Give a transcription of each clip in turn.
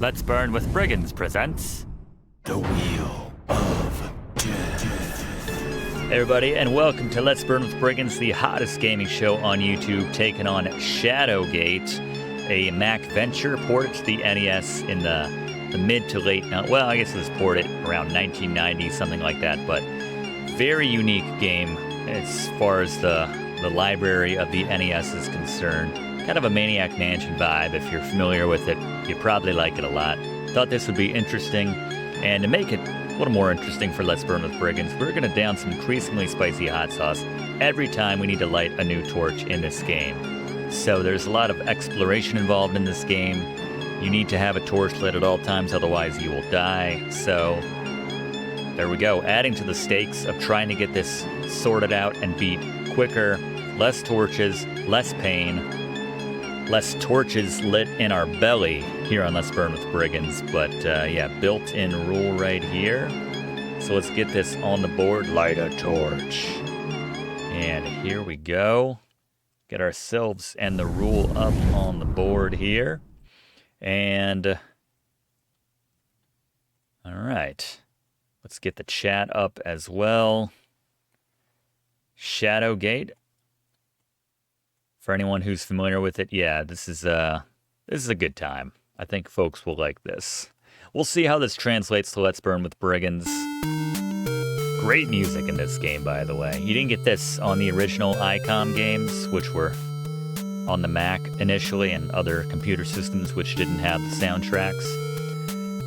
Let's Burn with Brigands presents The Wheel of Death. Hey everybody, and welcome to Let's Burn with Brigands, the hottest gaming show on YouTube, taking on Shadowgate, a Mac venture ported to the NES in the mid to late, well, I guess it was ported around 1990, something like that, but very unique game as far as the library of the NES is concerned. Kind of a Maniac Mansion vibe. If you're familiar with it, you probably like it a lot. Thought this would be interesting, and to make it a little more interesting for Let's Burn with Brigands, we're going to down some increasingly spicy hot sauce every time we need to light a new torch in this game. So there's a lot of exploration involved in this game. You need to have a torch lit at all times, otherwise you will die. So there we go, adding to the stakes of trying to get this sorted out and beat quicker. Less torches, less pain, less torches lit in our belly here on Let's Burn with Brigands. But yeah, built-in rule right here. So let's get this on the board. Light a torch. And here we go. Get ourselves and the rule up on the board here. And all right, let's get the chat up as well. Shadowgate. For anyone who's familiar with it, yeah, this is a good time. I think folks will like this. We'll see how this translates to Let's Burn with Brigands. Great music in this game, by the way. You didn't get this on the original ICOM games, which were on the Mac initially, and other computer systems which didn't have the soundtracks.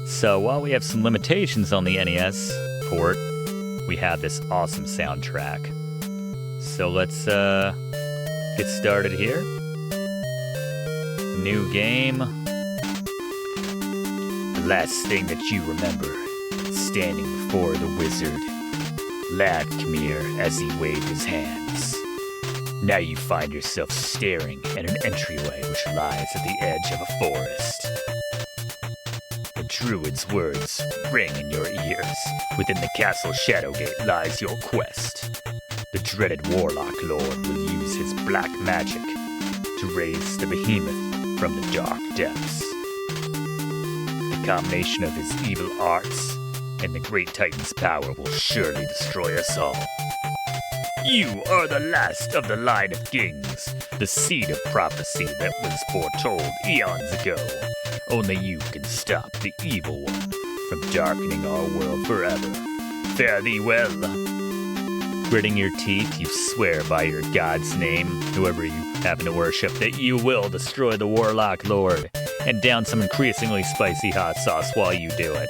So while we have some limitations on the NES port, we have this awesome soundtrack. So let's get started here. New game. The last thing that you remember, standing before the wizard, Lad Khmer, as he waved his hands. Now you find yourself staring at an entryway which lies at the edge of a forest. The druid's words ring in your ears. Within the castle Shadowgate lies your quest. The dreaded Warlock Lord will use his black magic to raise the Behemoth from the dark depths. The combination of his evil arts and the great Titan's power will surely destroy us all. You are the last of the line of kings, the seed of prophecy that was foretold eons ago. Only you can stop the evil one from darkening our world forever. Fare thee well. Gritting your teeth, you swear by your god's name, whoever you happen to worship, that you will destroy the Warlock Lord and down some increasingly spicy hot sauce while you do it.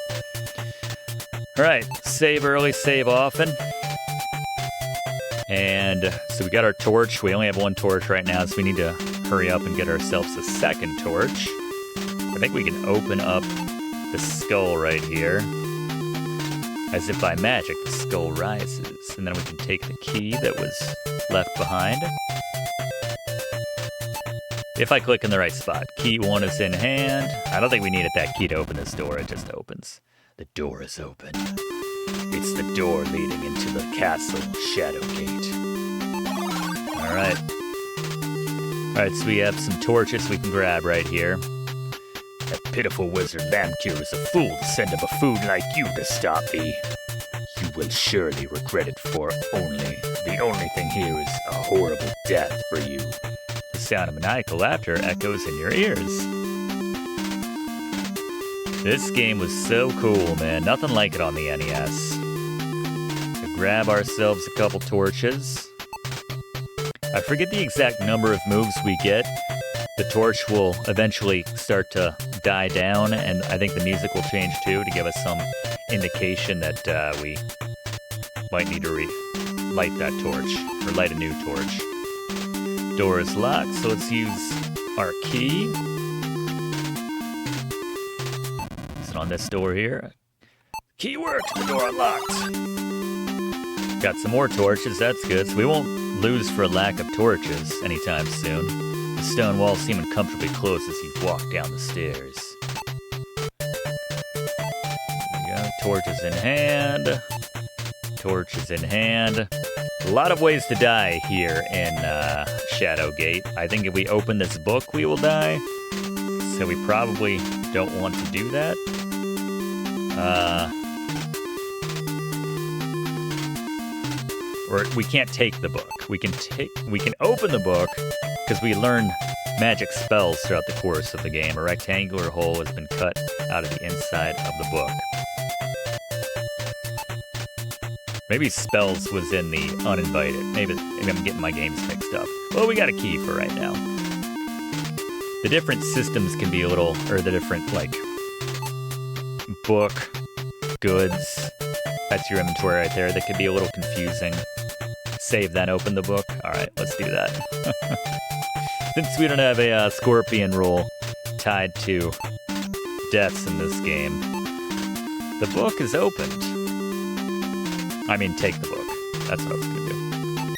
Alright, save early, save often. And so we got our torch. We only have one torch right now, so we need to hurry up and get ourselves a second torch. I think we can open up the skull right here. As if by magic, the skull rises. And then we can take the key that was left behind. If I click in the right spot. Key 1 is in hand. I don't think we needed that key to open this door. It just opens. The door is open. It's the door leading into the castle Shadowgate. Alright. Alright, so we have some torches we can grab right here. That pitiful wizard Lamcure is a fool to send a buffoon like you to stop me. You will surely regret it, for the only thing here is a horrible death for you. The sound of maniacal laughter echoes in your ears. This game was so cool, man. Nothing like it on the NES. So grab ourselves a couple torches. I forget the exact number of moves we get. The torch will eventually start to die down, and I think the music will change too to give us some indication that we might need to light that torch, or light a new torch. Door is locked, so let's use our key. Is it on this door here? Key worked, the door unlocked. Got some more torches, that's good, so we won't lose for a lack of torches anytime soon. The stone walls seem uncomfortably close as you walk down the stairs. There we go, torches in hand. Torches in hand. A lot of ways to die here in Shadowgate. I think if we open this book, we will die. so we probably don't want to do that. Or we can't take the book. We can open the book because we learn magic spells throughout the course of the game. A rectangular hole has been cut out of the inside of the book. Maybe spells was in the uninvited. Maybe I'm getting my games mixed up. Well, we got a key for right now. The different systems can be a little, or the different, like, book, goods. That's your inventory right there. That could be a little confusing. Save, then open the book. All right, let's do that. Since we don't have a scorpion rule tied to deaths in this game, the book is opened. I mean, take the book. That's what I was going to do.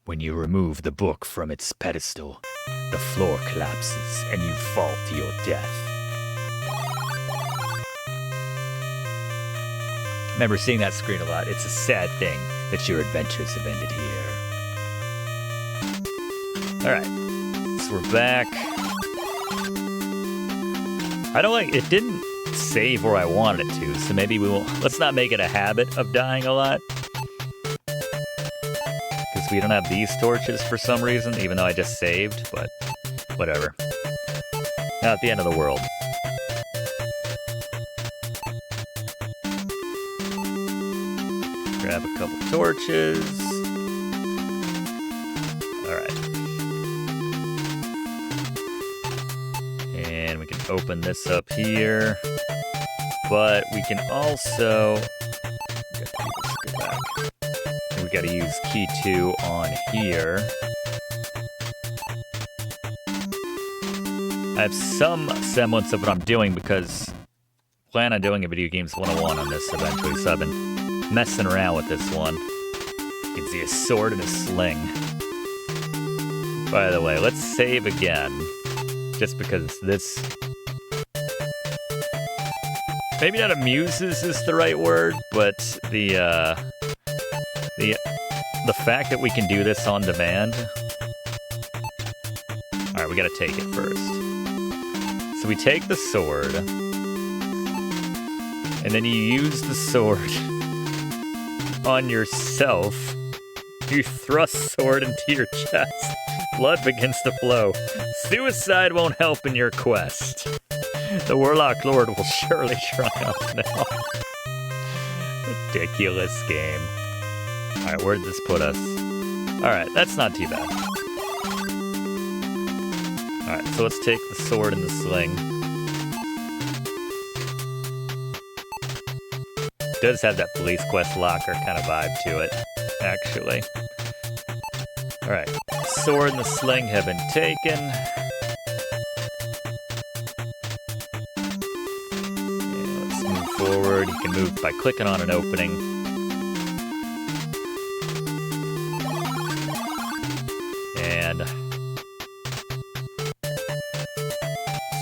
When you remove the book from its pedestal, the floor collapses and you fall to your death. I remember seeing that screen a lot. It's a sad thing that your adventures have ended here. Alright, so we're back. I don't like, it didn't save where I wanted it to, so maybe we won't, let's not make it a habit of dying a lot. Because we don't have these torches for some reason, even though I just saved, but whatever. Not the end of the world. Grab a couple torches. Alright. And we can open this up here. But we can also... Go back. We gotta use key 2 on here. I have some semblance of what I'm doing because I plan on doing a Video Games 101 on this eventually, so I've been messing around with this one. You can see a sword and a sling. By the way, let's save again. Just because this... Maybe not amuses is the right word, but the fact that we can do this on demand. Alright, we gotta take it first. So we take the sword, and then you use the sword on yourself. You thrust sword into your chest. Blood begins to flow. Suicide won't help in your quest. The Warlock Lord will surely triumph now. Ridiculous game. Alright, where did this put us? Alright, that's not too bad. Alright, so let's take the sword and the sling. It does have that police quest locker kind of vibe to it, actually. Alright, sword and the sling have been taken. Forward. You can move by clicking on an opening. And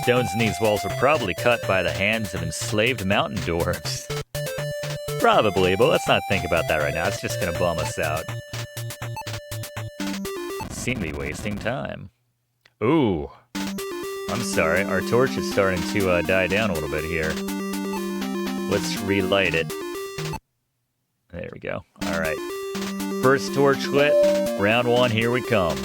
stones in these walls were probably cut by the hands of enslaved mountain dwarves. Probably, but let's not think about that right now. It's just gonna bum us out. Seem to be wasting time. Ooh. I'm sorry, our torch is starting to die down a little bit here. Let's relight it. There we go. All right. First torch lit. Round 1, here we come.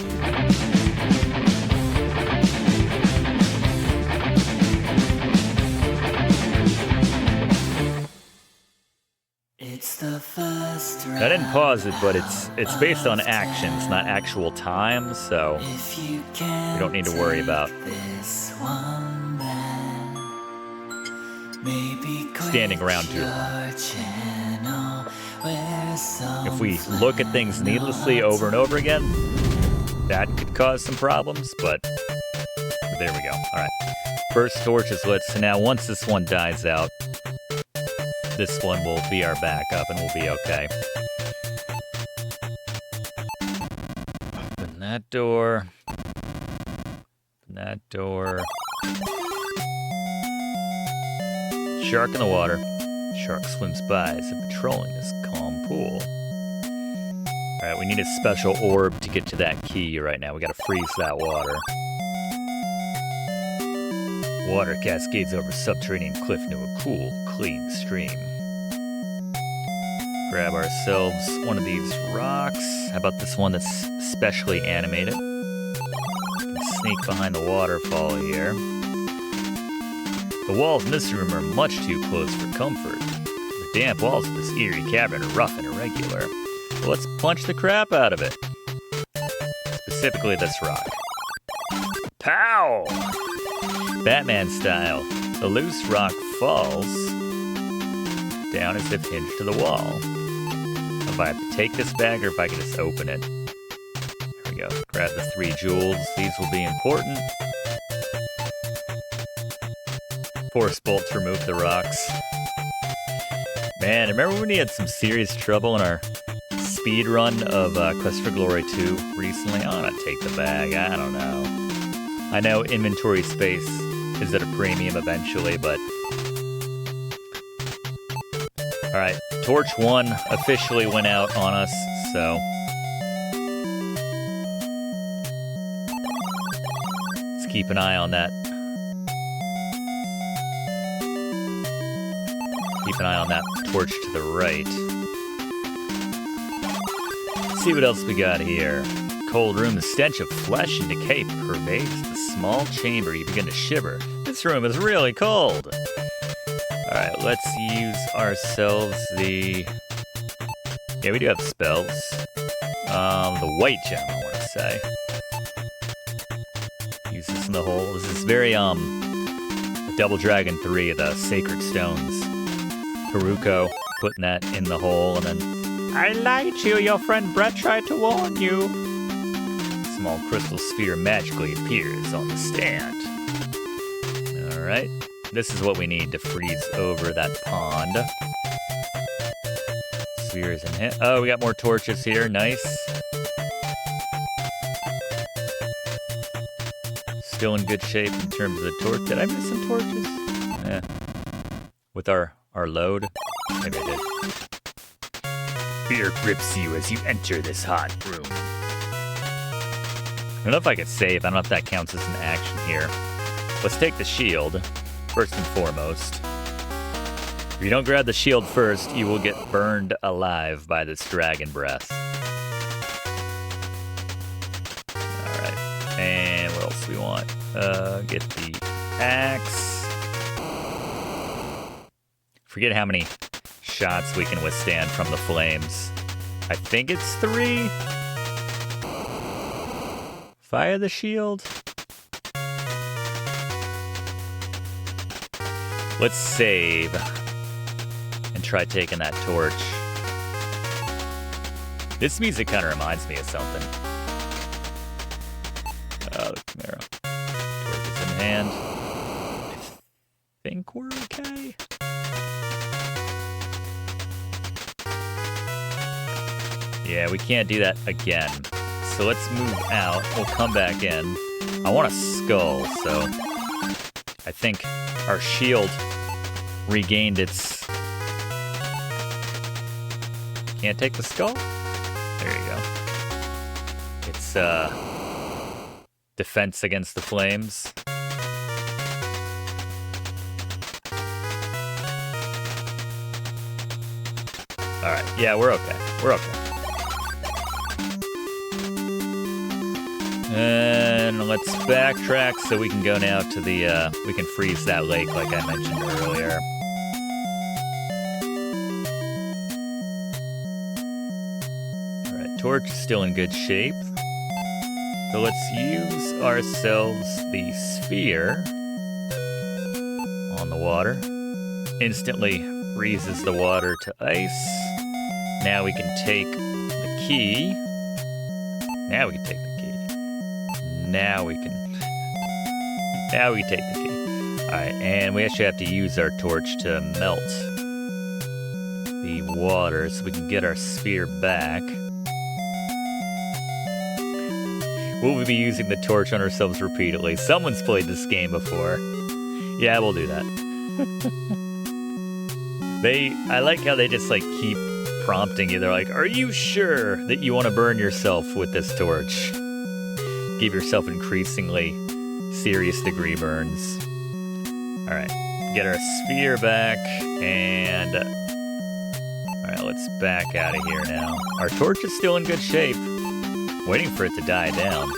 It's the first round. I didn't pause it, but it's based on actions, not actual time, so you don't need to worry about this one, then maybe standing around too long. If we look at things needlessly over and over again, that could cause some problems, but there we go. All right. First torch is lit, so now once this one dies out, this one will be our backup and we'll be okay. Open that door. Open that door. Shark in the water. Shark swims by as if patrolling this calm pool. Alright, we need a special orb to get to that key right now. We gotta freeze that water. Water cascades over subterranean cliff into a cool, clean stream. Grab ourselves one of these rocks. How about this one that's specially animated? Sneak behind the waterfall here. The walls in this room are much too close for comfort. The damp walls of this eerie cavern are rough and irregular. Well, let's punch the crap out of it. Specifically this rock. Pow! Batman style. The loose rock falls down as if hinged to the wall. If I have to take this bag or if I can just open it. There we go. Grab the 3 jewels. These will be important. Force bolt to remove the rocks. Man, remember when we had some serious trouble in our speed run of Quest for Glory 2 recently? I want to take the bag. I don't know. I know inventory space is at a premium eventually, but... Alright, Torch 1 officially went out on us, so... Let's keep an eye on that. Keep an eye on that torch to the right. Let's see what else we got here. Cold room, the stench of flesh and decay pervades the small chamber. You begin to shiver. This room is really cold. Alright, let's use ourselves the... Yeah, we do have spells. The white gem, I want to say. Use this in the hole. This is very, Double Dragon 3, the Sacred Stones. Haruko putting that in the hole, and then... I lied to you, your friend Brett tried to warn you. A small crystal sphere magically appears on the stand. Alright. This is what we need to freeze over that pond. Spheres in hit. Oh, we got more torches here. Nice. Still in good shape in terms of the torch. Did I miss some torches? Yeah. With our load? Maybe I did. Fear grips you as you enter this hot room. I don't know if I could save. I don't know if that counts as an action here. Let's take the shield. First and foremost. If you don't grab the shield first, you will get burned alive by this dragon breath. Alright. And what else do we want? Get the axe. Forget how many shots we can withstand from the flames. I think it's 3. Fire the shield. Let's save and try taking that torch. This music kind of reminds me of something. The Chimera. Torch is in hand. I think we're okay. Yeah, we can't do that again. So let's move out. We'll come back in. I want a skull, so I think our shield regained its... Can't take the skull? There you go. It's, defense against the flames. Alright, yeah, we're okay. We're okay. And let's backtrack so we can go now to the, we can freeze that lake like I mentioned earlier. Alright, torch is still in good shape. So let's use ourselves the sphere on the water. Instantly freezes the water to ice. Now we can take the key. Now we can take the key. Now we can take the key. Alright, and we actually have to use our torch to melt the water so we can get our sphere back. Will we be using the torch on ourselves repeatedly? Someone's played this game before. Yeah, we'll do that. I like how they just like keep prompting you. They're like, are you sure that you want to burn yourself with this torch? Give yourself increasingly serious degree burns. All right, get our sphere back, and all right, let's back out of here now. Our torch is still in good shape. Waiting for it to die down.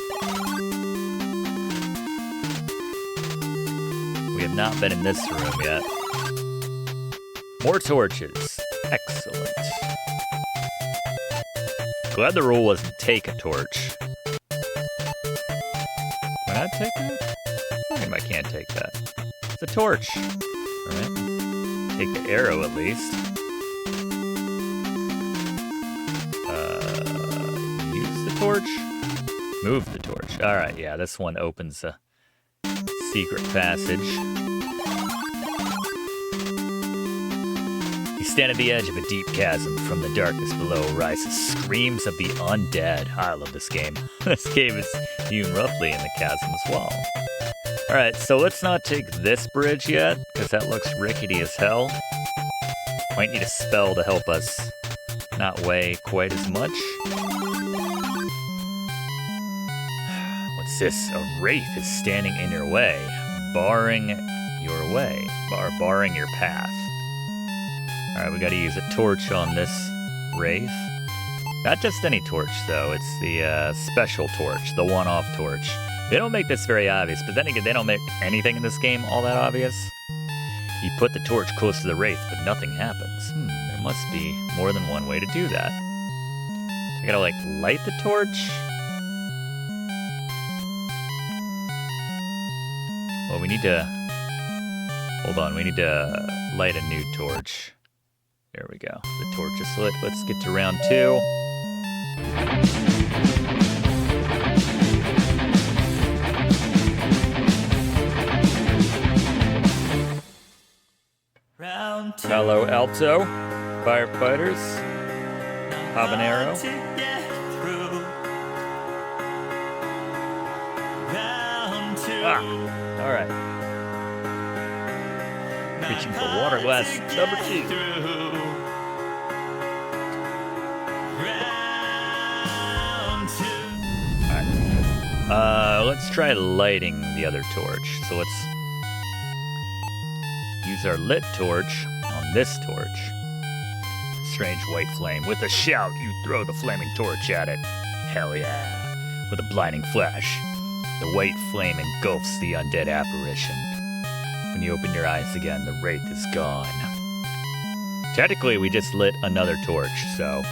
We have not been in this room yet. More torches. Excellent. Glad the rule wasn't take a torch. Can I take that? I can't take that. It's a torch. All right. Take the arrow at least. Use the torch. Move the torch. All right, yeah, this one opens a secret passage. You stand at the edge of a deep chasm. From the darkness below rises screams of the undead. I love this game. This game is hewn roughly in the chasm's wall. All right, so let's not take this bridge yet, because that looks rickety as hell. Might need a spell to help us not weigh quite as much. What's this? A wraith is standing in your way, barring your way, barring your path. All right, we got to use a torch on this wraith. Not just any torch, though. It's the special torch, the one-off torch. They don't make this very obvious, but then again, they don't make anything in this game all that obvious. You put the torch close to the wraith, but nothing happens. There must be more than one way to do that. I gotta, like, light the torch? Well, we need to... Hold on, we need to light a new torch. There we go. The torch is lit. Let's get to round 2. Palo Alto, firefighters, habanero. All right. Reaching for water glass number 2. All right. Let's try lighting the other torch. So let's use our lit torch on this torch. Strange white flame. With a shout, you throw the flaming torch at it. Hell yeah. With a blinding flash, the white flame engulfs the undead apparition. When you open your eyes again, the wraith is gone. Technically, we just lit another torch, so...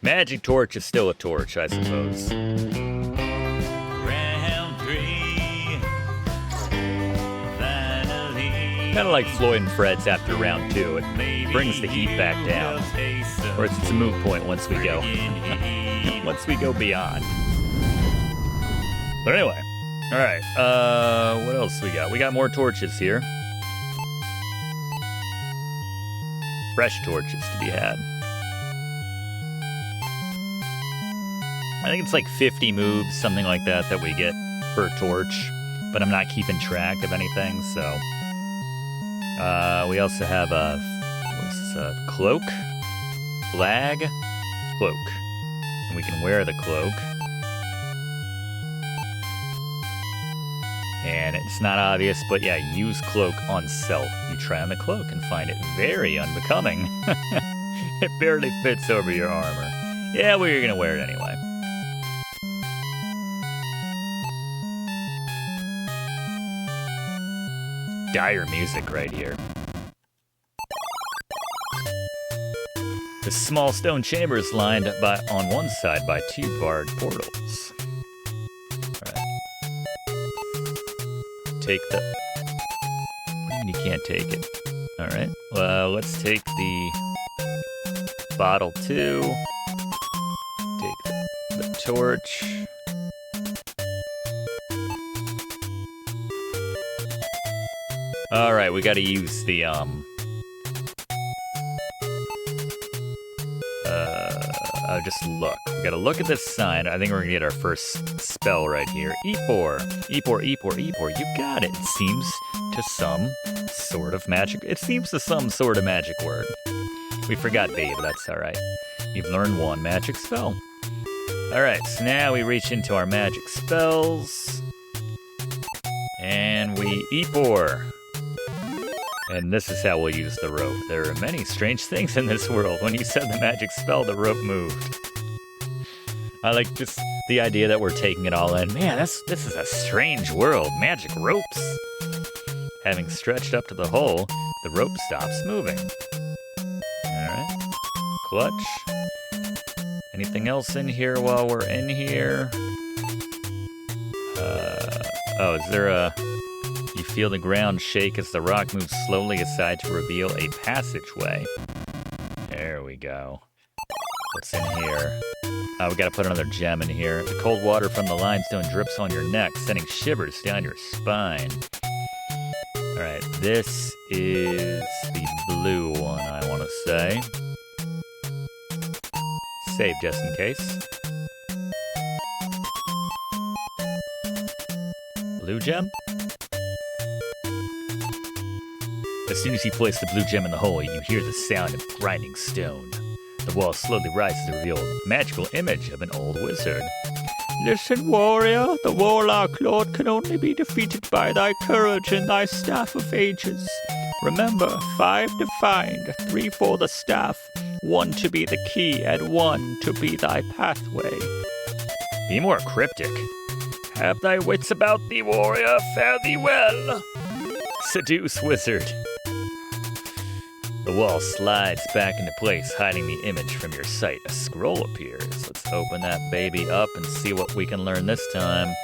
Magic torch is still a torch, I suppose. Round 3. Kind of like Floyd and Fred's after round 2. It brings the heat back down. Or it's a moot point once we go. Once we go beyond. But anyway. Alright, what else we got? We got more torches here. Fresh torches to be had. I think it's like 50 moves, something like that, that we get per torch. But I'm not keeping track of anything, so... we also have a... what's this? Cloak? Flag? Cloak. And we can wear the cloak. And it's not obvious, but yeah, use cloak on self. You try on the cloak and find it very unbecoming. It barely fits over your armor. Yeah, well, you're gonna wear it anyway. Dire music right here. The small stone chamber is lined on one side by 2 barred portals. Alright. Take the... What do you mean you can't take it? Alright, well, let's take the bottle 2. Take the torch. Alright, we gotta use the, just look. We gotta look at this sign. I think we're gonna get our first spell right here. Epor. Epor, Epor, Epor. You got it. It seems to some sort of magic. It seems to some sort of magic word. We forgot B, but that's all right. You've learned one magic spell. All right, so now we reach into our magic spells. And we Epor. And this is how we'll use the rope. There are many strange things in this world. When you said the magic spell, the rope moved. I like just the idea that we're taking it all in. Man, this is a strange world. Magic ropes. Having stretched up to the hole, the rope stops moving. Alright. Clutch. Anything else in here while we're in here? Oh, is there a... You feel the ground shake as the rock moves slowly aside to reveal a passageway. There we go. What's in here? Oh, we gotta put another gem in here. The cold water from the limestone drips on your neck, sending shivers down your spine. Alright, this is the blue one, I want to say. Save just in case. Blue gem? As soon as you place the blue gem in the hole, you hear the sound of grinding stone. The wall slowly rises to reveal a magical image of an old wizard. Listen, warrior, the warlock lord can only be defeated by thy courage and thy staff of ages. Remember, 5 to find, 3 for the staff, 1 to be the key, and 1 to be thy pathway. Be more cryptic. Have thy wits about thee, warrior, fare thee well. Seduce, wizard. The wall slides back into place, hiding the image from your sight. A scroll appears. Let's open that baby up and see what we can learn this time.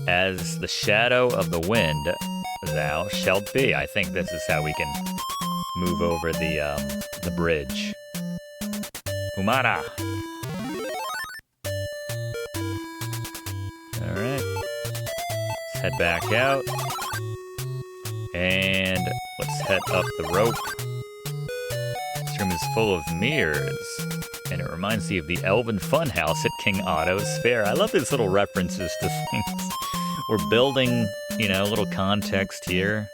As the shadow of the wind, thou shalt be. I think this is how we can move over the bridge. Humana. All right. Let's head back out. And let's head up the rope. This room is full of mirrors, and it reminds me of the Elven Funhouse at King Otto's Fair. I love these little references to things. We're building, a little context here.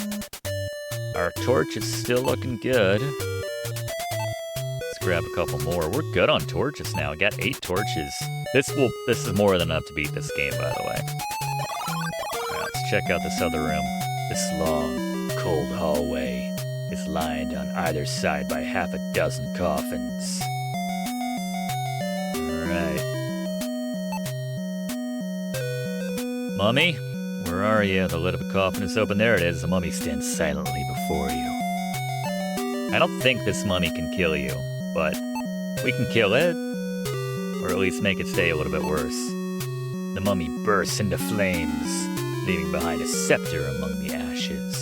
Our torch is still looking good. Let's grab a couple more. We're good on torches now. I got 8 torches. This is more than enough to beat this game, by the way. All right, let's check out this other room. This long, cold hallway is lined on either side by half a dozen coffins. Alright. Mummy, where are you? The lid of a coffin is open. There it is. The mummy stands silently before you. I don't think this mummy can kill you, but we can kill it, or at least make it stay a little bit worse. The mummy bursts into flames, leaving behind a scepter among the ashes.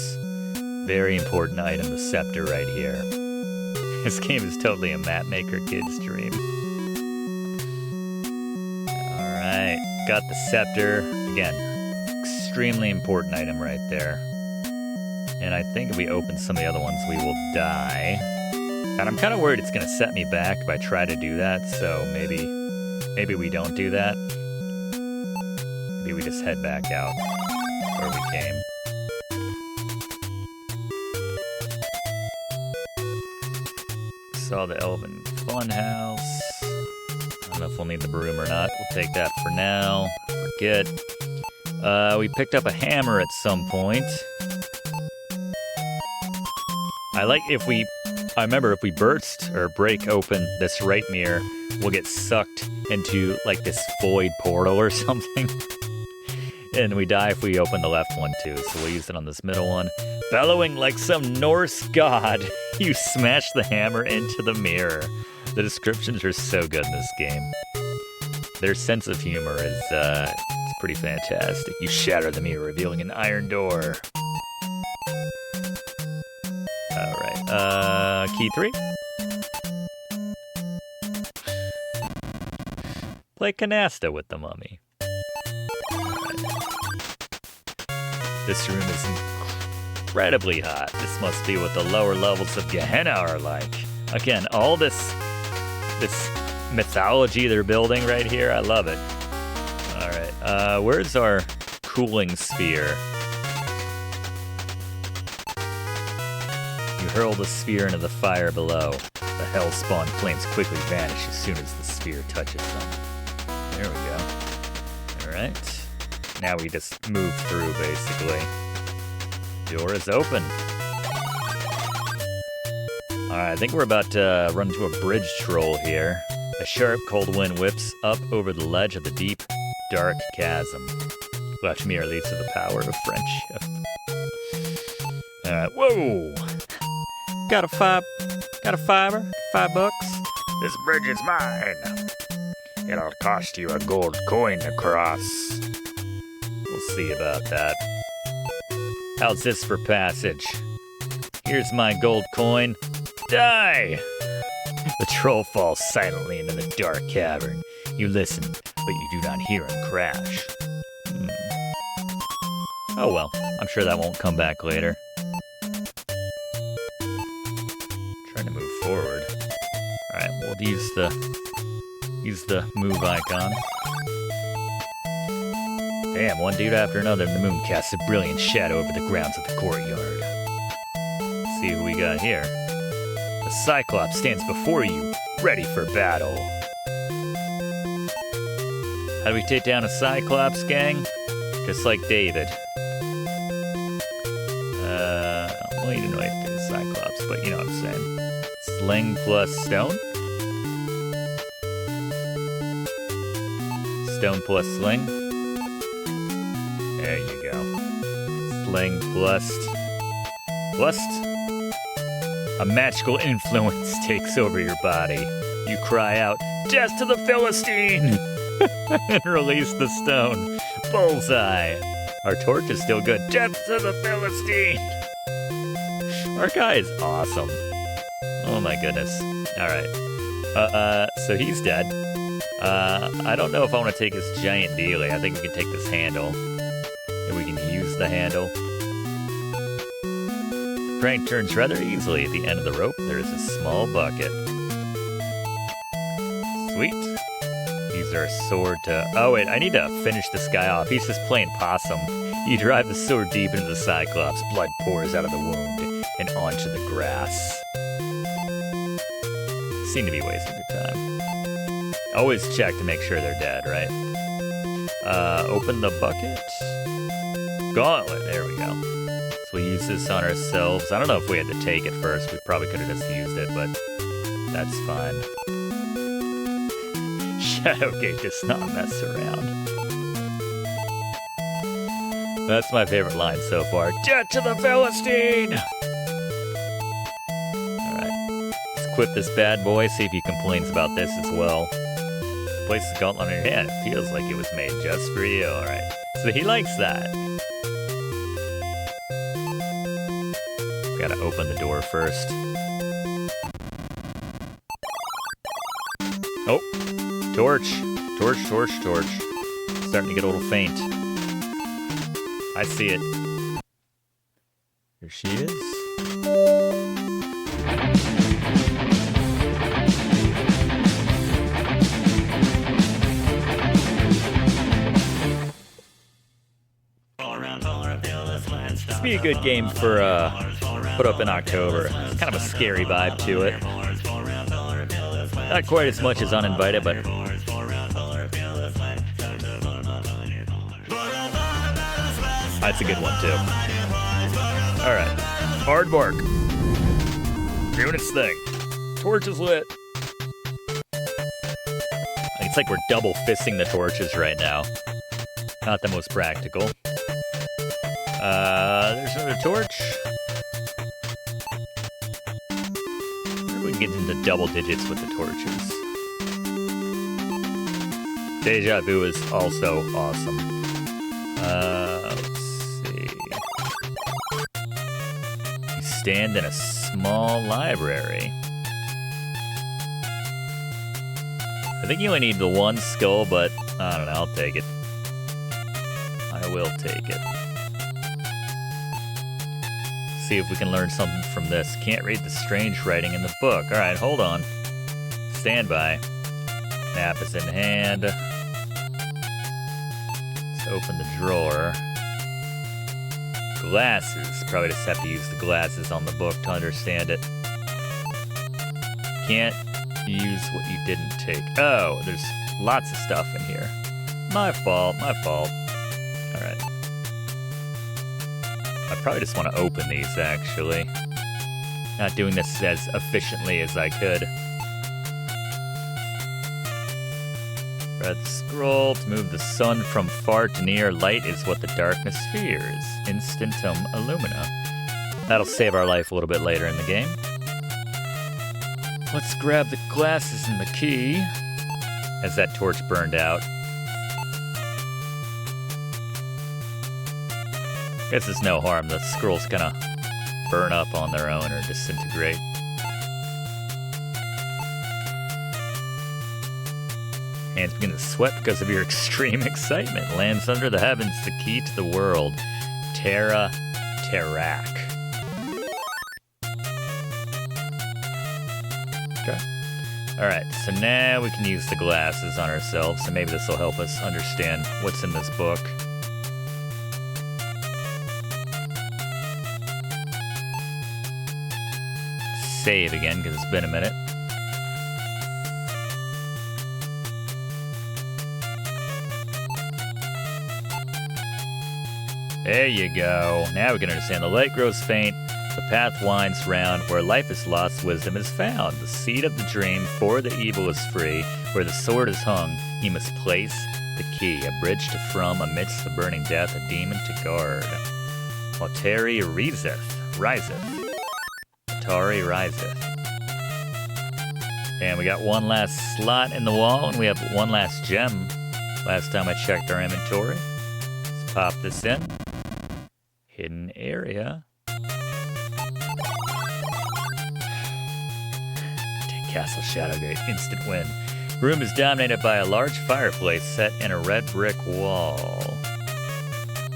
Very important item, the scepter right here. This game is totally a map maker kid's dream. Alright, got the scepter. Again, extremely important item right there. And I think if we open some of the other ones, we will die. And I'm kind of worried it's going to set me back if I try to do that, so maybe we don't do that. Maybe we just head back out where we came. Saw the Elven Funhouse. I don't know if we'll need the broom or not. We'll take that for now. Forget. We picked up a hammer at some point. I remember if we burst or break open this right mirror, we'll get sucked into like this void portal or something. And we die if we open the left one too, so we'll use it on this middle one. Bellowing like some Norse god, you smash the hammer into the mirror. The descriptions are so good in this game. Their sense of humor is it's pretty fantastic. You shatter the mirror, revealing an iron door. Alright, key 3. Play canasta with the mummy. This room is incredibly hot. This must be what the lower levels of Gehenna are like. Again, all this mythology they're building right here, I love it. Alright, where's our cooling sphere? You hurl the sphere into the fire below. The hell-spawn flames quickly vanish as soon as the sphere touches them. There we go. Alright. Now we just move through, basically. Door is open. Alright, I think we're about to run into a bridge troll here. A sharp, cold wind whips up over the ledge of the deep, dark chasm. Watch me or leads to the power of friendship. Alright, whoa! Got a fiver? $5? This bridge is mine. It'll cost you a gold coin to cross. We'll see about that. How's this for passage? Here's my gold coin. Die! The troll falls silently into the dark cavern. You listen, but you do not hear him crash. Oh well, I'm sure that won't come back later. Trying to move forward. Alright, we'll use the move icon. Damn, one dude after another, the moon casts a brilliant shadow over the grounds of the courtyard. Let's see who we got here. The Cyclops stands before you, ready for battle. How do we take down a Cyclops, gang? Just like David. Well, you didn't really have to do the Cyclops, but you know what I'm saying. Sling plus stone? Stone plus sling? There you go. Sling plus... Lust? A magical influence takes over your body. You cry out, "Death to the Philistine!" and release the stone. Bullseye. Our torch is still good. Death to the Philistine! Our guy is awesome. Oh my goodness. Alright. So he's dead. I don't know if I want to take his giant dealie. I think we can take this handle. And we can use the handle. Crank turns rather easily. At the end of the rope, there is a small bucket. Sweet. Use our sword to... Oh wait, I need to finish this guy off. He's just playing possum. You drive the sword deep into the Cyclops. Blood pours out of the wound and onto the grass. Seem to be wasting your time. Always check to make sure they're dead, right? Open the bucket. Gauntlet, there we go. So we use this on ourselves. I don't know if we had to take it first. We probably could have just used it, but that's fine. Shadowgate does not mess around. That's my favorite line so far. Death to the Philistine! Alright. Let's equip this bad boy, see if he complains about this as well. Place the gauntlet on your hand. It feels like it was made just for you. Alright. So he likes that. Gotta open the door first. Oh! Torch! Torch, torch, torch. Starting to get a little faint. I see it. Here she is. This would be a good game for put up in October. It's kind of a scary vibe to it. Not quite as much as Uninvited, but that's a good one too. Alright. Aardvark. Doing its thing. Torch is lit. It's like we're double fisting the torches right now. Not the most practical. There's another torch. Maybe we can get into double digits with the torches. Deja Vu is also awesome. Let's see. You stand in a small library. I think you only need the one skull, but I don't know, I'll take it. I will take it. See if we can learn something from this. Can't read the strange writing in the book. Alright, hold on. Stand by. Map is in hand. Let's open the drawer. glasses. Probably just have to use the glasses on the book to understand it. Can't use what you didn't take. Oh, there's lots of stuff in here. My fault, my fault. All right. I probably just want to open these, actually. Not doing this as efficiently as I could. Read the scroll to move the sun from far to near. Light is what the darkness fears. Instantum illumina. That'll save our life a little bit later in the game. Let's grab the glasses and the key as that torch burned out. Guess it's no harm. The scrolls kind of burn up on their own or disintegrate. Hands begin to sweat because of your extreme excitement. Lands under the heavens, the key to the world. Terra Terrac. Okay. Alright, so now we can use the glasses on ourselves, and maybe this will help us understand what's in this book. Save again, because it's been a minute. There you go. Now we can understand. The light grows faint. The path winds round. Where life is lost, wisdom is found. The seed of the dream, for the evil is free. Where the sword is hung, he must place the key. A bridge to from, amidst the burning death, a demon to guard. Altari riseth. Altari riseth. And we got one last slot in the wall, and we have one last gem. Last time I checked our inventory. Let's pop this in. Hidden area. Take Castle Shadowgate, instant win. Room is dominated by a large fireplace set in a red brick wall.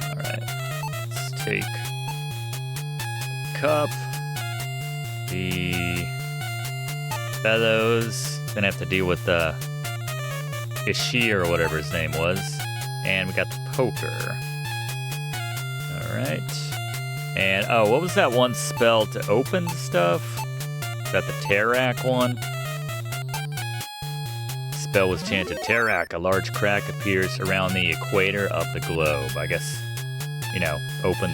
Alright, let's take the cup, the bellows. Gonna have to deal with the Ishir or whatever his name was. And we got the poker. Alright. And, oh, what was that one spell to open stuff? Is that the Terrac one? Spell was chanted. Terrac, a large crack appears around the equator of the globe. I guess, you know, open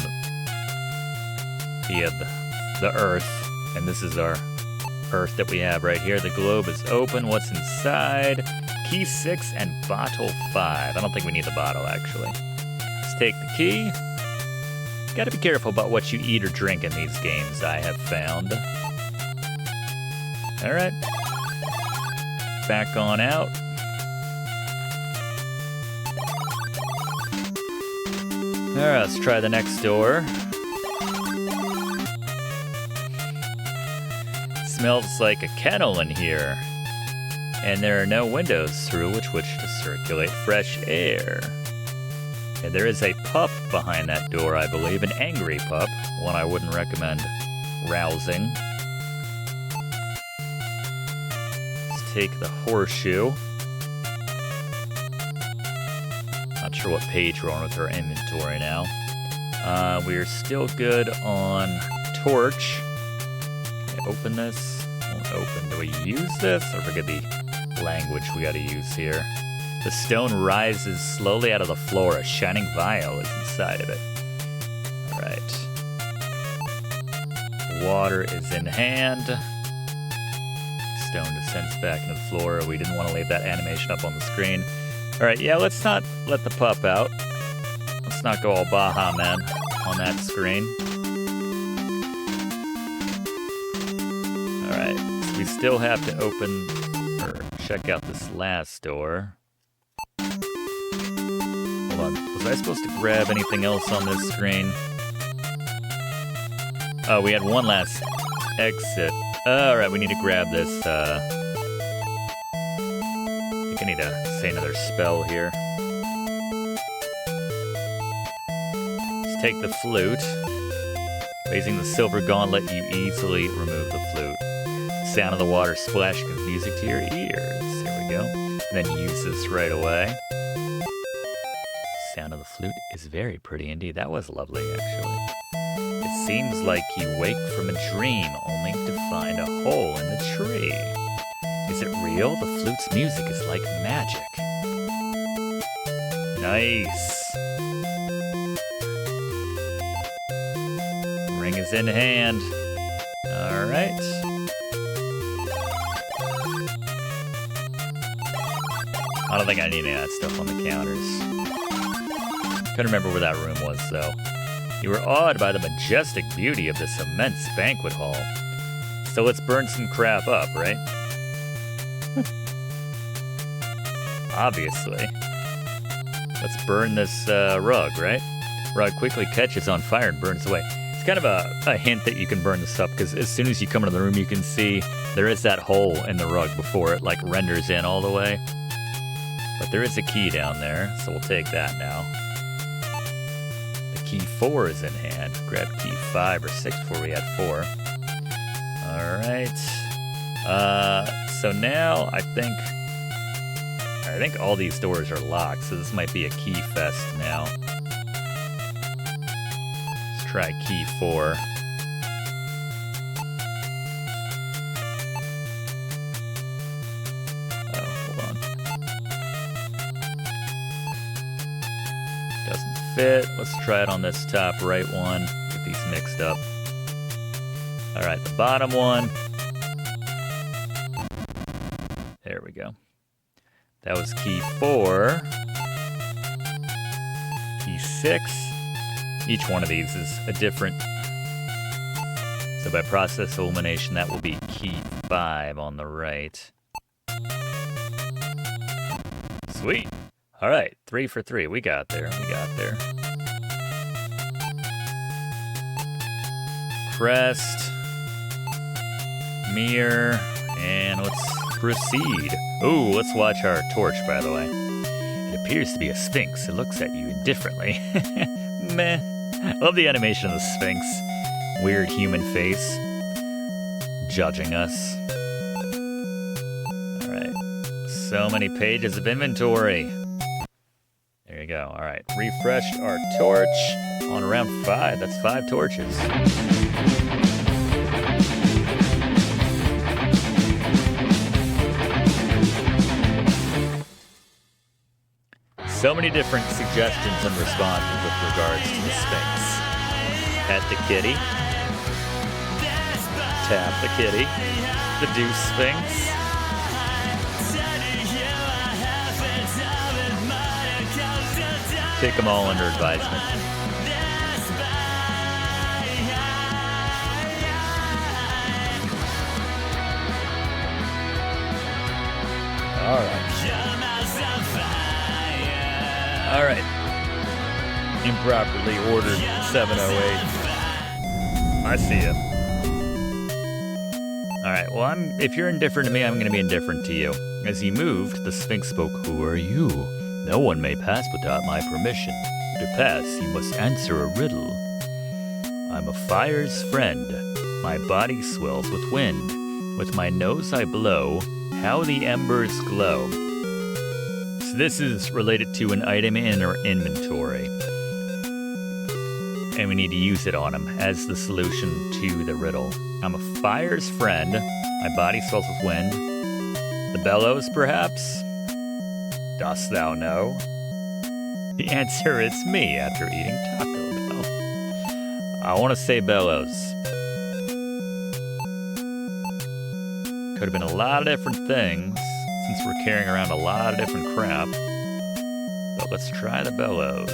the Earth. And this is our Earth that we have right here. The globe is open. What's inside? Key 6 and bottle 5. I don't think we need the bottle, actually. Let's take the key. Gotta be careful about what you eat or drink in these games, I have found. Alright. Back on out. Alright, let's try the next door. Smells like a kennel in here. And there are no windows through which to circulate fresh air. And there is a pup behind that door, I believe. An angry pup. One I wouldn't recommend rousing. Let's take the horseshoe. Not sure what page we're on with our inventory now. We're still good on torch. Can I open this? Won't open. Do we use this? I forget the language we gotta use here. The stone rises slowly out of the floor. A shining vial is inside of it. Alright. Water is in hand. Stone descends back into the floor. We didn't want to leave that animation up on the screen. Alright, yeah, let's not let the pup out. Let's not go all Baha Man on that screen. Alright, so we still have to open or check out this last door. Hold on, was I supposed to grab anything else on this screen? Oh, we had one last exit. Alright, we need to grab this, I think I need to say another spell here. Let's take the flute. Raising the silver gauntlet, you easily remove the flute. Sound of the water splash gives music to your ears. Here we go. And then use this right away. Sound of of the flute is very pretty indeed. That was lovely, actually. It seems like you wake from a dream only to find a hole in the tree. Is it real? The flute's music is like magic. Nice. Ring is in hand. All right. I don't think I need any of that stuff on the counters. Couldn't remember where that room was, though. You were awed by the majestic beauty of this immense banquet hall. So let's burn some crap up, right? Obviously. Let's burn this rug, right? Rug quickly catches on fire and burns away. It's kind of a hint that you can burn this up, because as soon as you come into the room, you can see there is that hole in the rug before it like renders in all the way. But there is a key down there, so we'll take that now. The key 4 is in hand. Grab key 5 or 6 before we had 4. All right. So now I think all these doors are locked, so this might be a key fest now. Let's try key 4. Fit. Let's try it on this top right one. Get these mixed up. All right, the bottom one. There we go. That was key 4. Key 6. Each one of these is a different. So by process elimination, that will be key 5 on the right. Sweet. All right, 3 for 3. We got there. Crest, mirror, and let's proceed. Ooh, let's watch our torch, by the way. It appears to be a Sphinx. It looks at you indifferently. Meh. Love the animation of the Sphinx. Weird human face. Judging us. All right. So many pages of inventory. There you go. All right. Refreshed our torch on round 5. That's 5 torches. So many different suggestions and responses with regards to the Sphinx. Pet the kitty. Tap the kitty. The Deuce Sphinx. Take them all under advisement. All right. Improperly ordered 708. I see ya. All right. Well, if you're indifferent to me, I'm going to be indifferent to you. As he moved, the Sphinx spoke, "Who are you? No one may pass without my permission. To pass, you must answer a riddle. I'm a fire's friend. My body swells with wind. With my nose I blow. How the embers glow." So this is related to an item in our inventory. And we need to use it on him as the solution to the riddle. I'm a fire's friend. My body swells with wind. The bellows, perhaps? Dost thou know? The answer is me after eating Taco Bell. I want to say bellows. Could have been a lot of different things, since we're carrying around a lot of different crap. But let's try the bellows.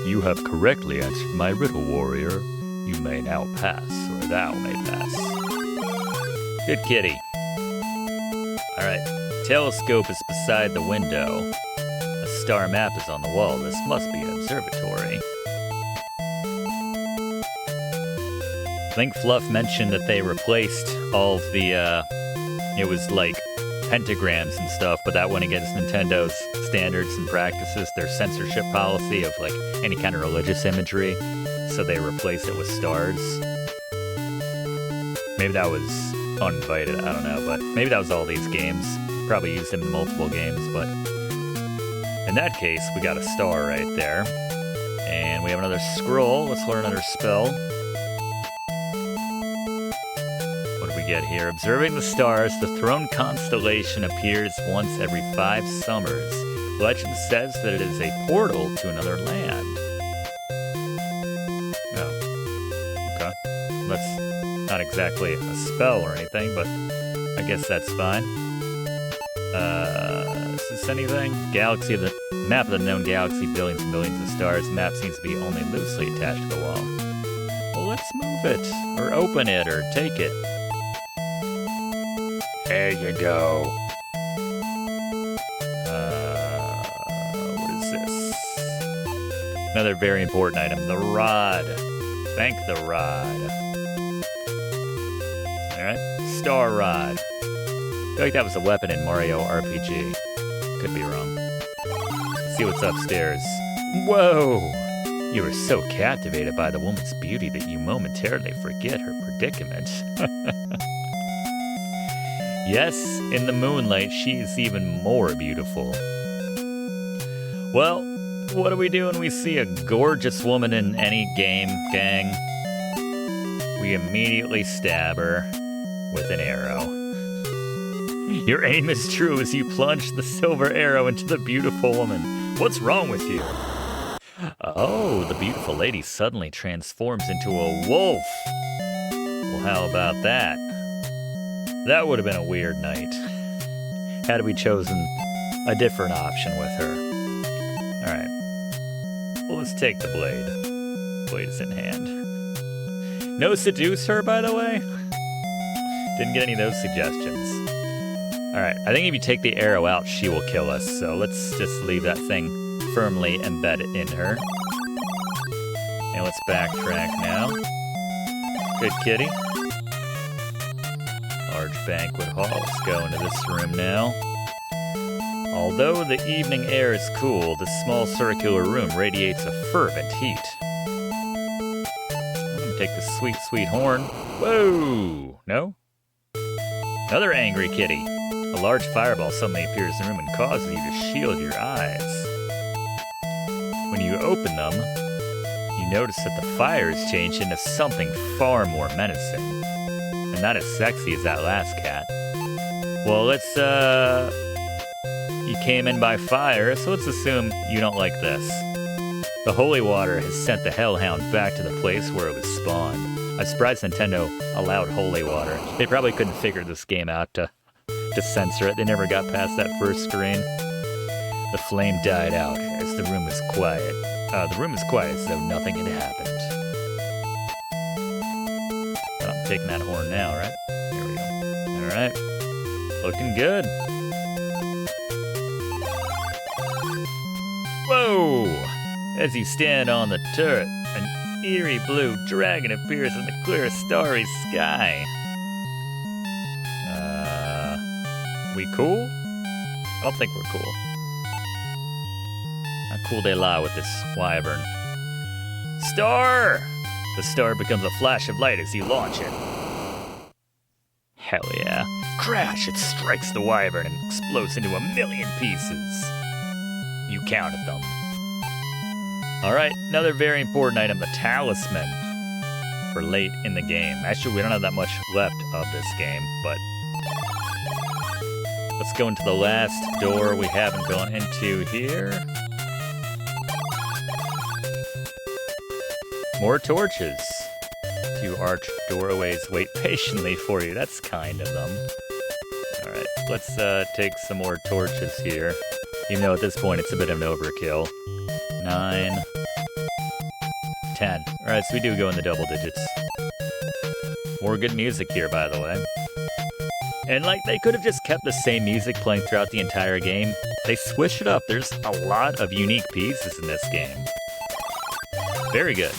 You have correctly answered my riddle, warrior. You may now pass, or thou may pass. Good kitty. Alright, telescope is beside the window. A star map is on the wall. This must be an observatory. I think Fluff mentioned that they replaced all of the, it was like pentagrams and stuff, but that went against Nintendo's standards and practices, their censorship policy of like any kind of religious imagery, so they replaced it with stars. Maybe that was uninvited, I don't know, but maybe that was all these games. Probably used them in multiple games, but in that case, we got a star right there. And we have another scroll. Let's learn another spell. What do we get here? Observing the stars, the throne constellation appears once every 5 summers. Legend says that it is a portal to another land. Oh. Okay. That's not exactly a spell or anything, but I guess that's fine. Is this anything? Galaxy of the map of the known galaxy, billions and billions of stars. The map seems to be only loosely attached to the wall. Well, let's move it, or open it, or take it. There you go. What is this? Another very important item, the rod. Thank the rod. Alright, star rod. I feel like that was a weapon in Mario RPG. Could be wrong. Let's see what's upstairs. Whoa! You were so captivated by the woman's beauty that you momentarily forget her predicament. Yes, in the moonlight, she is even more beautiful. Well, what do we do when we see a gorgeous woman in any game, gang? We immediately stab her with an arrow. Your aim is true as you plunge the silver arrow into the beautiful woman. What's wrong with you? Oh, the beautiful lady suddenly transforms into a wolf. Well, how about that? That would have been a weird night had we chosen a different option with her. Alright. Well, let's take the blade. Blade is in hand. No seduce her, by the way? Didn't get any of those suggestions. Alright, I think if you take the arrow out, she will kill us. So let's just leave that thing firmly embedded in her. And let's backtrack now. Good kitty. Large banquet hall. Let's go into this room now. Although the evening air is cool, the small circular room radiates a fervent heat. I'm gonna take the sweet, sweet horn. Whoa! No? Another angry kitty. A large fireball suddenly appears in the room and causes you to shield your eyes. When you open them, you notice that the fire has changed into something far more menacing. And not as sexy as that last cat. Well, you came in by fire, so let's assume you don't like this. The holy water has sent the hellhound back to the place where it was spawned. I'm surprised Nintendo allowed holy water. They probably couldn't figure this game out to censor it. They never got past that first screen. The flame died out as the room was quiet. The room is quiet as though nothing had happened. Well, I'm taking that horn now, right? There we go. Alright. Looking good. Whoa! As you stand on the turret, an eerie blue dragon appears in the clear starry sky. We cool? I don't think we're cool. How cool they lie with this wyvern. Star! The star becomes a flash of light as you launch it. Hell yeah. Crash! It strikes the wyvern and explodes into 1,000,000 pieces. You counted them. Alright, another very important item, the talisman. For late in the game. Actually, we don't have that much left of this game, but let's go into the last door we haven't gone into here. More torches. 2 arched doorways wait patiently for you. That's kind of them. Alright, let's take some more torches here. Even though at this point it's a bit of an overkill. 9, 10. Alright, so we do go in the double digits. More good music here, by the way. And like, they could have just kept the same music playing throughout the entire game. They switched it up. There's a lot of unique pieces in this game. Very good.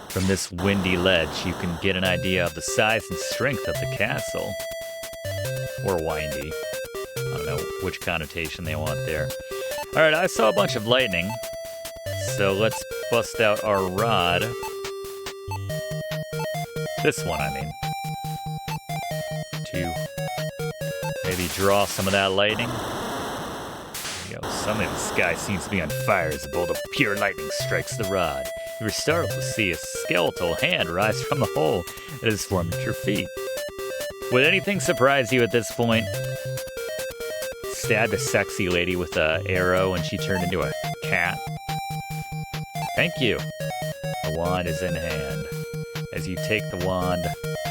From this windy ledge, you can get an idea of the size and strength of the castle. Or windy. I don't know which connotation they want there. Alright, I saw a bunch of lightning. So let's bust out our rod. This one, I mean. To maybe draw some of that lightning. Suddenly the sky seems to be on fire as a bolt of pure lightning strikes the rod. You are startled to see a skeletal hand rise from the hole that has formed at your feet. Would anything surprise you at this point? Stabbed a sexy lady with an arrow and she turned into a cat. Thank you. The wand is in hand. As you take the wand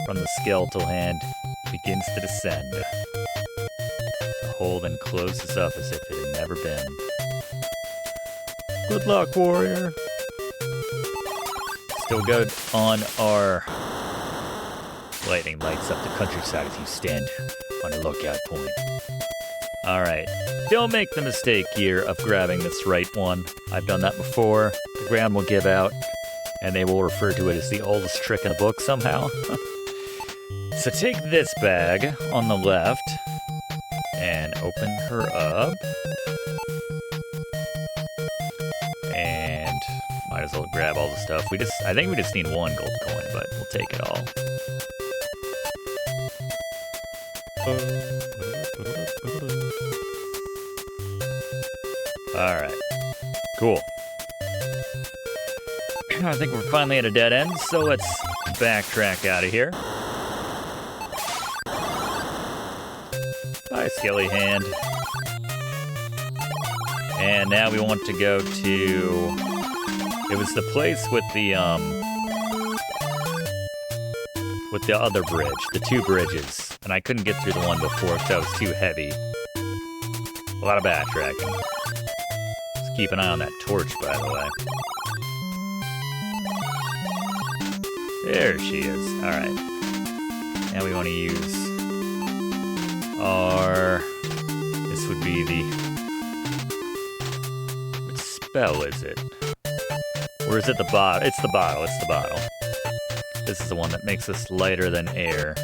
from the skeletal hand, it begins to descend. The hole then closes up as if it had never been. Good luck, warrior. Still good on our... Lightning lights up the countryside as you stand on a lookout point. Alright, don't make the mistake here of grabbing this right one. I've done that before. The ground will give out, and they will refer to it as the oldest trick in the book somehow. So take this bag on the left, and open her up. And might as well grab all the stuff. I think we just need one gold coin, but we'll take it all. Alright. Cool. I think we're finally at a dead end, so let's backtrack out of here. Bye, Skelly Hand. And now we want to go to... It was the place with the other bridge, the two bridges. And I couldn't get through the one before because that was too heavy. A lot of backtracking. Let's keep an eye on that torch, by the way. There she is. Alright. Now we want to use our... This would be the... What spell is it? Or is it the bottle? It's the bottle. It's the bottle. This is the one that makes us lighter than air.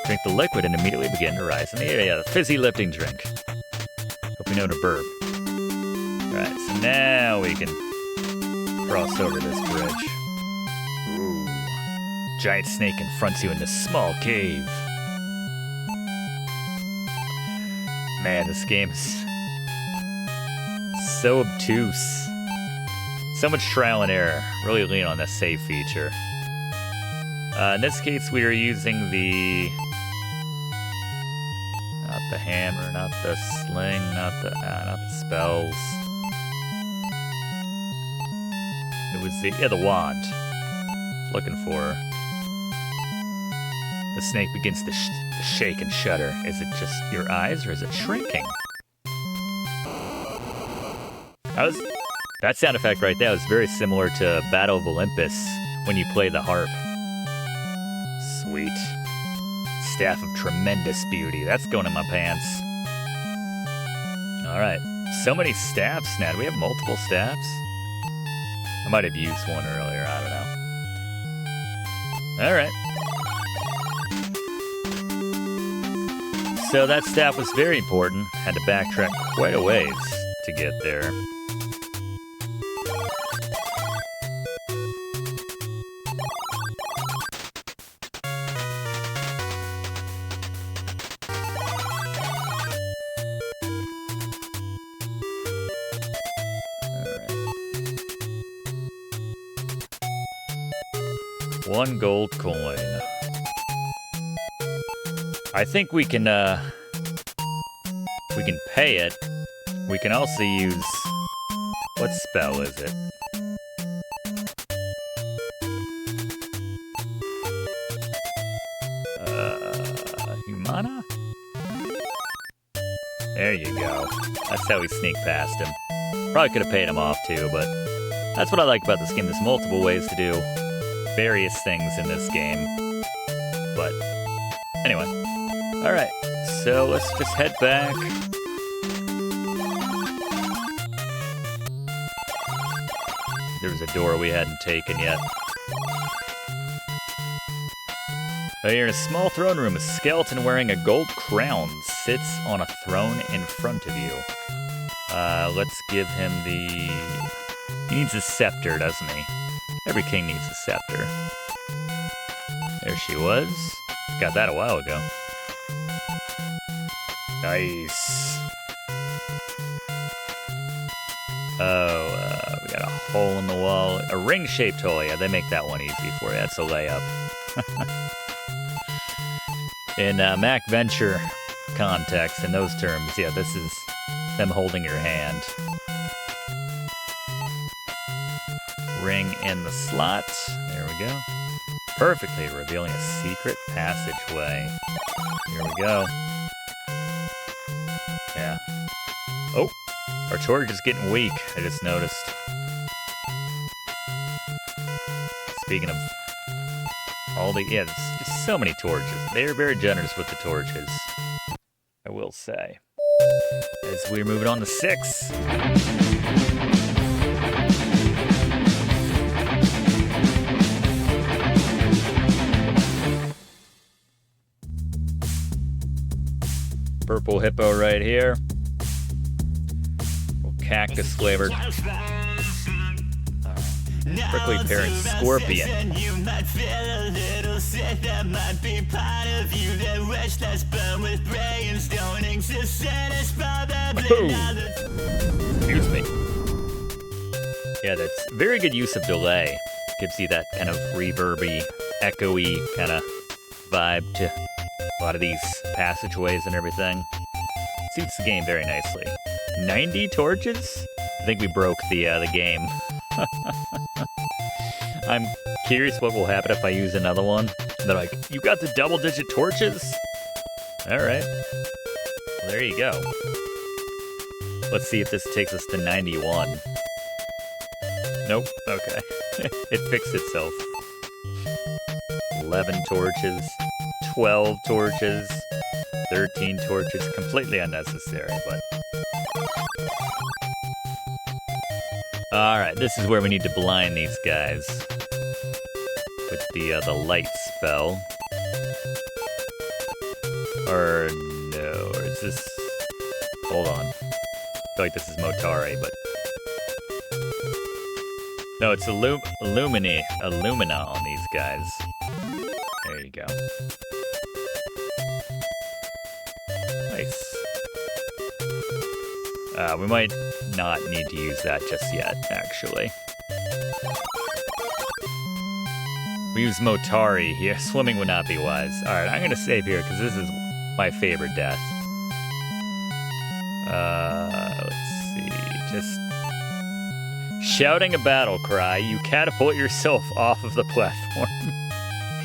Drink the liquid and immediately begin to rise in the air. Yeah, the fizzy lifting drink. Hope you know to burp. Alright, so now we can cross over this bridge. Ooh. Giant snake confronts you in this small cave. Man, this game is so obtuse. So much trial and error. Really lean on the save feature. In this case, we are using the... Not the hammer, not the sling, not the spells. It was the wand. Looking for... The snake begins to shake and shudder. Is it just your eyes, or is it shrinking? That sound effect right there was very similar to Battle of Olympus when you play the harp. Sweet. Staff of tremendous beauty. That's going in my pants. Alright. So many staffs now. Do we have multiple staffs? I might have used one earlier. I don't know. Alright. So that staff was very important. Had to backtrack quite a ways to get there. One gold coin. I think we can pay it. We can also use... What spell is it? Humana? There you go. That's how we sneak past him. Probably could have paid him off too, but that's what I like about this game. There's multiple ways to do various things in this game. But anyway. Alright, so let's just head back. There was a door we hadn't taken yet. Oh, you're in a small throne room. A skeleton wearing a gold crown sits on a throne in front of you. Let's give him the... He needs a scepter, doesn't he? Every king needs a scepter. There she was. Got that a while ago. Nice. Oh, we got a hole in the wall. A ring-shaped hole. Yeah, they make that one easy for you. That's a layup. In Mac Venture context, in those terms, yeah, this is them holding your hand. Ring in the slot. There we go. Perfectly revealing a secret passageway. Here we go. Yeah. Oh, our torch is getting weak. I just noticed. Speaking of all the, yeah, there's just so many torches. They are very generous with the torches, I will say. As we're moving on to 6. Purple hippo right here. Cactus flavored. Prickly pear and scorpion. Excuse me. Yeah, that's very good use of delay. Gives you that kind of reverby, echoey kind of vibe to a lot of these passageways and everything. Suits the game very nicely. 90 torches? I think we broke the game. I'm curious what will happen if I use another one. They're like, you got the double-digit torches? Alright. Well, there you go. Let's see if this takes us to 91. Nope. Okay. It fixed itself. 11 torches. 12 torches. 13 torches. Completely unnecessary, but... Alright, this is where we need to blind these guys. With the light spell. Or no, or is this... Hold on. I feel like this is Motari, but... No, it's Illumina on these guys. There you go. Nice. We might not need to use that just yet, actually. We use Motari here. Swimming would not be wise. Alright, I'm gonna save here, because this is my favorite death. Let's see. Just... Shouting a battle cry, you catapult yourself off of the platform.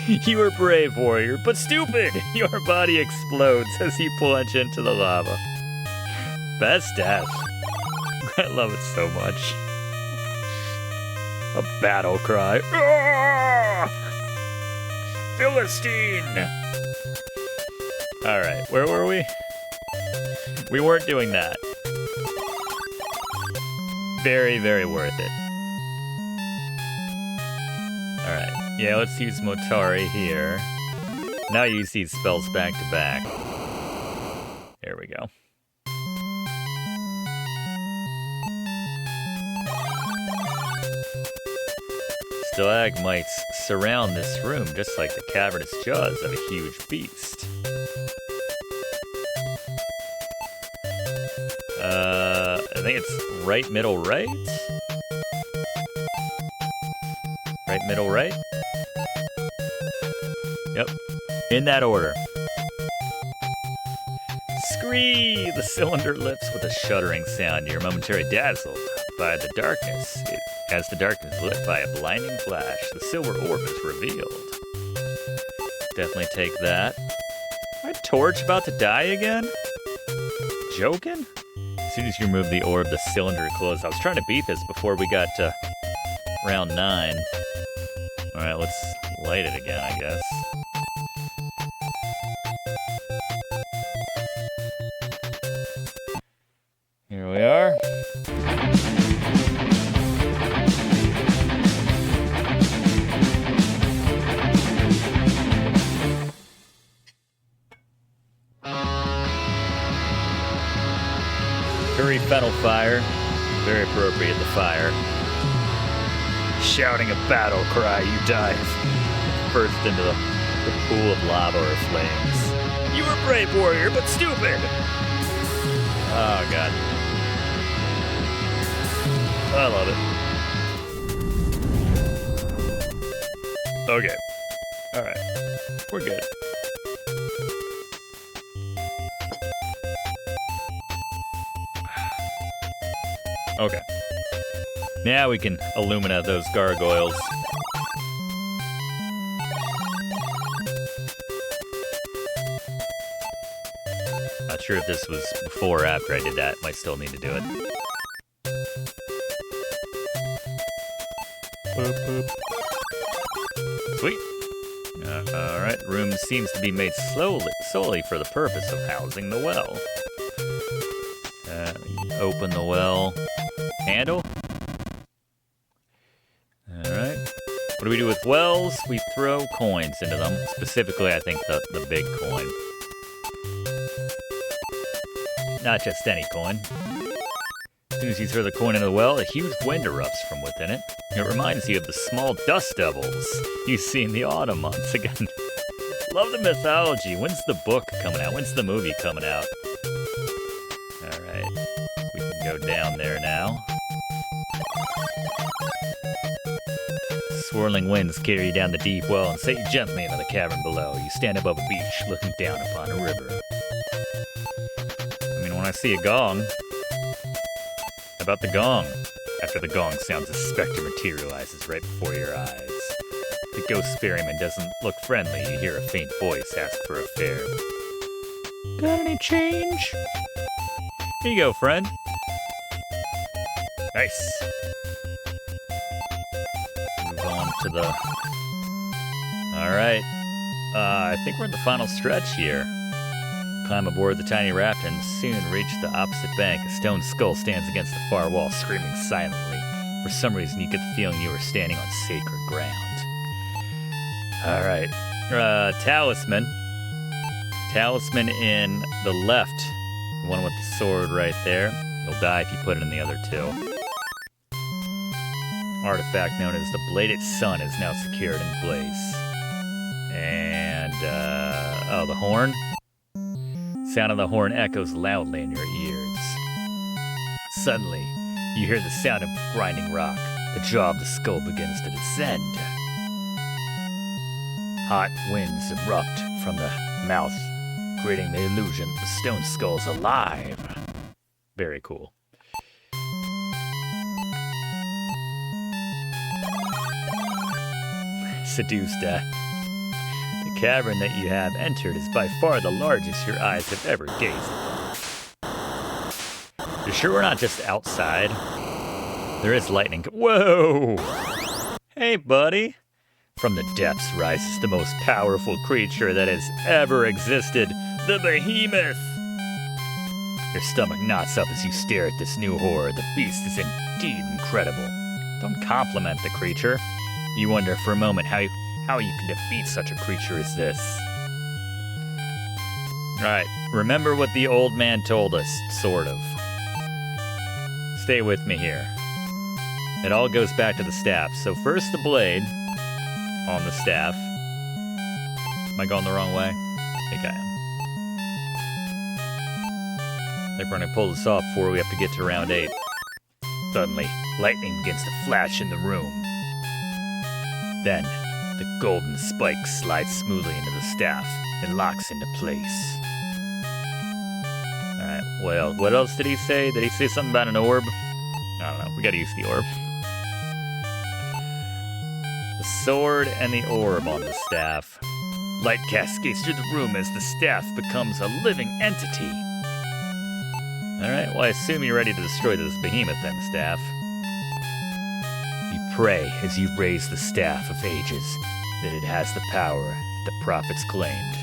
You are brave, warrior, but stupid! Your body explodes as you plunge into the lava. Best death. I love it so much. A battle cry. Ah! Philistine! Alright, where were we? We weren't doing that. Very, very worth it. Alright, yeah, let's use Motari here. Now use these spells back to back. There we go. Stalagmites surround this room just like the cavernous jaws of a huge beast. I think it's right, middle, right? Right, middle, right? Yep. In that order. Scree! The cylinder lifts with a shuddering sound. You're momentarily dazzled by the darkness. As the darkness is lit by a blinding flash, the silver orb is revealed. Definitely take that. My torch about to die again? Joking? As soon as you remove the orb, the cylinder closes. I was trying to beat this before we got to round 9. Alright, let's light it again, I guess. Here we are. Curry fennel fire. Very appropriate, the fire. Shouting a battle cry, you dive first into the pool of lava or flames. You were brave, warrior, but stupid! Oh, God. I love it. Okay. Alright. We're good. Okay. Now we can illumina those gargoyles. Not sure if this was before or after I did that. Might still need to do it. Boop, boop. Sweet. Alright, the room seems to be made solely for the purpose of housing the well. Open the well. Handle? Alright. What do we do with wells? We throw coins into them. Specifically, I think the big coin. Not just any coin. As soon as you throw the coin into the well, a huge wind erupts from within it. It reminds you of the small dust devils you see in the autumn months. Again, love the mythology. When's the book coming out? When's the movie coming out? Alright. We can go down there now. Swirling winds carry you down the deep well and set you gently into the cavern below. You stand above a beach, looking down upon a river. I mean, when I see a gong... How about the gong? After the gong sounds, a specter materializes right before your eyes. The ghost ferryman doesn't look friendly. You hear a faint voice ask for a fare. Got any change? Here you go, friend. Nice. Move on to the... Alright. I think we're in the final stretch here. Climb aboard the tiny raft and soon reach the opposite bank. A stone skull stands against the far wall, screaming silently. For some reason, you get the feeling you are standing on sacred ground. Alright. Talisman. Talisman in the left. The one with the sword right there. You'll die if you put it in the other two. Artifact known as the Bladed Sun is now secured in place. And, oh, the horn? Sound of the horn echoes loudly in your ears. Suddenly, you hear the sound of grinding rock. The jaw of the skull begins to descend. Hot winds erupt from the mouth, creating the illusion the stone skull's alive. Very cool. Seduced, The cavern that you have entered is by far the largest your eyes have ever gazed upon. You're sure we're not just outside? There is lightning. Whoa! Hey, buddy. From the depths rises the most powerful creature that has ever existed, the Behemoth. Your stomach knots up as you stare at this new horror. The beast is indeed incredible. Don't compliment the creature. You wonder for a moment how you can defeat such a creature as this. Alright, remember what the old man told us, sort of. Stay with me here. It all goes back to the staff. So first the blade on the staff. Am I going the wrong way? I think I am. I think we're going to pull this off before we have to get to round 8. Suddenly, lightning begins to flash in the room. Then, the golden spike slides smoothly into the staff and locks into place. Alright, well, what else did he say? Did he say something about an orb? I don't know, we gotta use the orb. The sword and the orb on the staff. Light cascades through the room as the staff becomes a living entity. Alright, well I assume you're ready to destroy this behemoth then, staff. You pray as you raise the Staff of Ages that it has the power that the prophets claimed.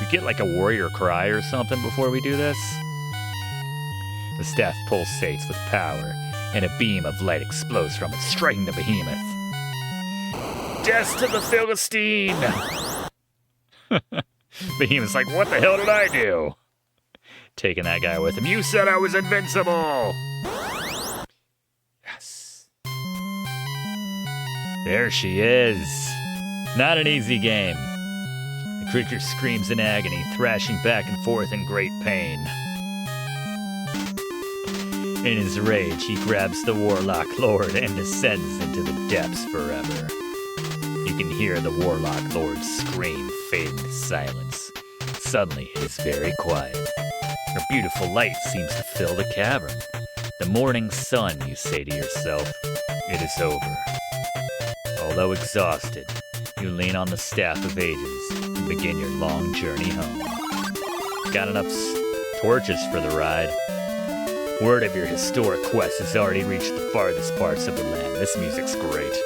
We get like a warrior cry or something before we do this? The staff pulsates with power, and a beam of light explodes from it, striking the behemoth. Death to the Philistine! Behemoth's like, what the hell did I do? Taking that guy with him. You said I was invincible! Yes. There she is. Not an easy game. The creature screams in agony, thrashing back and forth in great pain. In his rage, he grabs the Warlock Lord and descends into the depths forever. You can hear the Warlock Lord's scream fade into silence. Suddenly, it is very quiet. A beautiful light seems to fill the cavern. The morning sun, you say to yourself. It is over. Although exhausted, you lean on the Staff of Ages and begin your long journey home. Got enough torches for the ride. Word of your historic quest has already reached the farthest parts of the land. This music's great.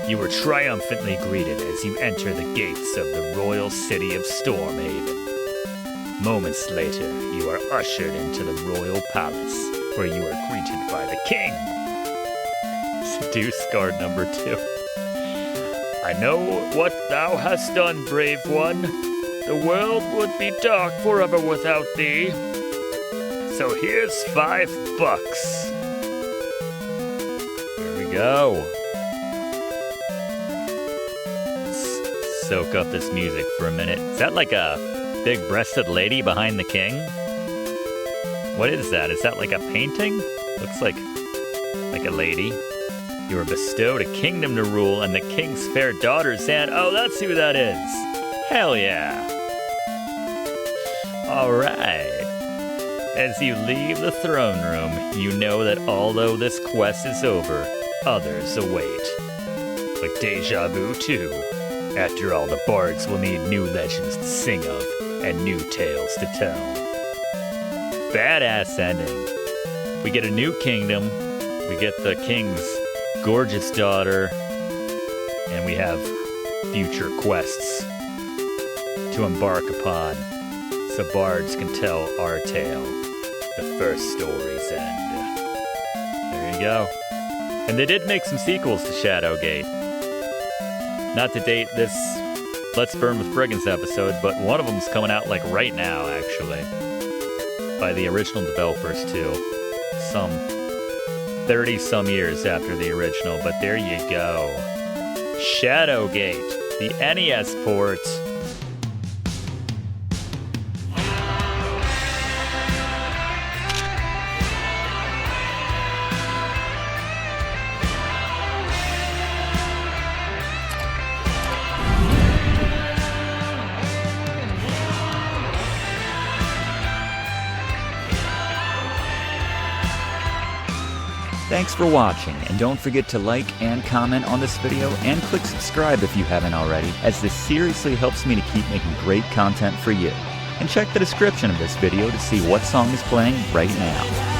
You were triumphantly greeted as you enter the gates of the royal city of Stormhaven. Moments later, you are ushered into the royal palace, where you are greeted by the king. Seduce card number 2. I know what thou hast done, brave one. The world would be dark forever without thee. So here's $5. Here we go. Let's soak up this music for a minute. Is that like a big-breasted lady behind the king? What is that? Is that like a painting? Looks like a lady. You are bestowed a kingdom to rule and the king's fair daughter's hand. Oh, that's who that is. Hell yeah. All right. As you leave the throne room, you know that although this quest is over, others await. But deja vu too. After all, the bards will need new legends to sing of and new tales to tell. Badass ending. We get a new kingdom, we get the king's gorgeous daughter, and we have future quests to embark upon, so bards can tell our tale. The first story's end. There you go. And they did make some sequels to Shadowgate. Not to date this Let's Burn with Brigands episode, but one of them's coming out like right now, actually. By the original developers, too. Some 30-some years after the original, but there you go. Shadowgate, the NES port. Thanks for watching, and don't forget to like and comment on this video, and click subscribe if you haven't already, as this seriously helps me to keep making great content for you. And check the description of this video to see what song is playing right now.